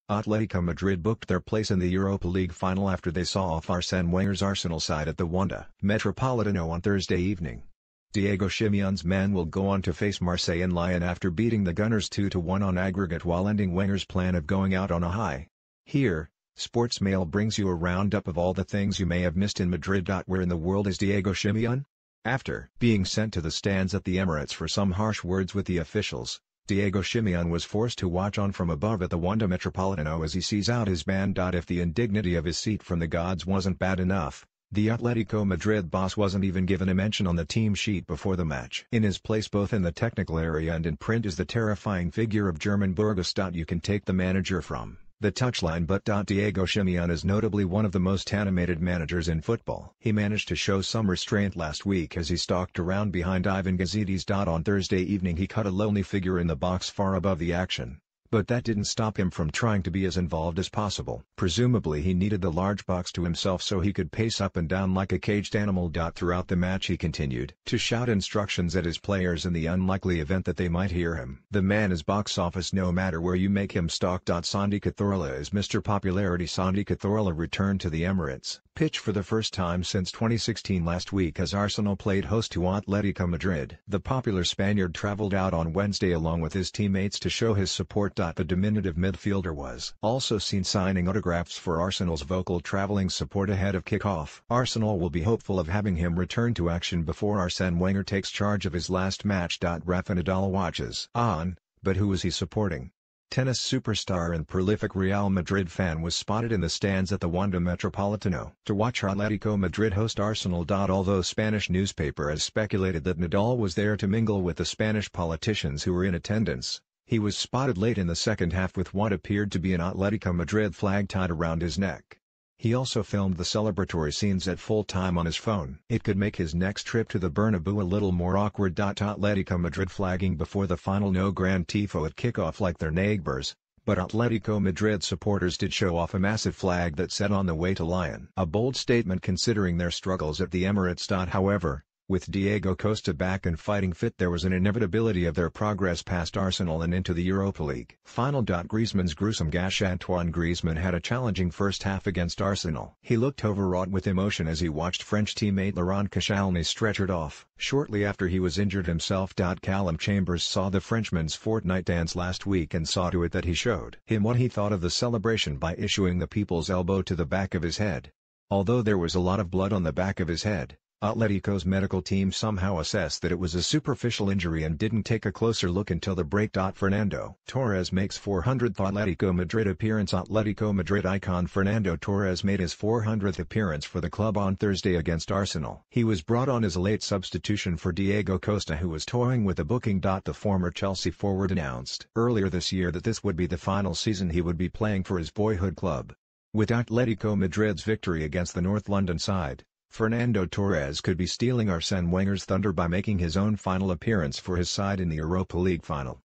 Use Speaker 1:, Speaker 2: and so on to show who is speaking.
Speaker 1: Atletico Madrid booked their place in the Europa League final after they saw off Arsène Wenger's Arsenal side at the Wanda Metropolitano on Thursday evening. Diego Simeone's men will go on to face Marseille and Lyon after beating the Gunners 2-1 on aggregate while ending Wenger's plan of going out on a high. Here, Sportsmail brings you a roundup of all the things you may have missed in Madrid. Where in the world is Diego Simeone? After being sent to the stands at the Emirates for some harsh words with the officials, Diego Simeone was forced to watch on from above at the Wanda Metropolitano as he sees out his man. If the indignity of his seat from the gods wasn't bad enough, the Atletico Madrid boss wasn't even given a mention on the team sheet before the match. In his place both in the technical area and in print is the terrifying figure of German Burgos. You can take the manager from the touchline, but Diego Simeone is notably one of the most animated managers in football. He managed to show some restraint last week as he stalked around behind Ivan Gazidis. On Thursday evening he cut a lonely figure in the box far above the action, but that didn't stop him from trying to be as involved as possible. Presumably he needed the large box to himself so he could pace up and down like a caged animal. Throughout the match he continued to shout instructions at his players in the unlikely event that they might hear him. The man is box office no matter where you make him stalk. Santi Cazorla is Mr. Popularity. Santi Cazorla returned to the Emirates pitch for the first time since 2016 last week as Arsenal played host to Atletico Madrid. The popular Spaniard travelled out on Wednesday along with his teammates to show his support. The diminutive midfielder was also seen signing autographs for Arsenal's vocal travelling support ahead of kickoff. Arsenal will be hopeful of having him return to action before Arsène Wenger takes charge of his last match. Rafa Nadal watches on, but who is he supporting? Tennis superstar and prolific Real Madrid fan was spotted in the stands at the Wanda Metropolitano to watch Atletico Madrid host Arsenal. Although Spanish newspaper has speculated that Nadal was there to mingle with the Spanish politicians who were in attendance, he was spotted late in the second half with what appeared to be an Atletico Madrid flag tied around his neck. He also filmed the celebratory scenes at full time on his phone. It could make his next trip to the Bernabeu a little more awkward. Atletico Madrid flagging before the final no grand tifo at kickoff like their neighbors, but Atletico Madrid supporters did show off a massive flag that said "On the way to Lyon." A bold statement considering their struggles at the Emirates. However, with Diego Costa back and fighting fit, there was an inevitability of their progress past Arsenal and into the Europa League final. Griezmann's gruesome gash. Antoine Griezmann had a challenging first half against Arsenal. He looked overwrought with emotion as he watched French teammate Laurent Koscielny stretchered off shortly after he was injured himself. Callum Chambers saw the Frenchman's fortnight dance last week and saw to it that he showed him what he thought of the celebration by issuing the people's elbow to the back of his head. Although there was a lot of blood on the back of his head, Atletico's medical team somehow assessed that it was a superficial injury and didn't take a closer look until the break. Fernando Torres makes 400th Atletico Madrid appearance. Atletico Madrid icon Fernando Torres made his 400th appearance for the club on Thursday against Arsenal. He was brought on as a late substitution for Diego Costa, who was toying with a booking. The former Chelsea forward announced earlier this year that this would be the final season he would be playing for his boyhood club. With Atletico Madrid's victory against the North London side, Fernando Torres could be stealing Arsène Wenger's thunder by making his own final appearance for his side in the Europa League final.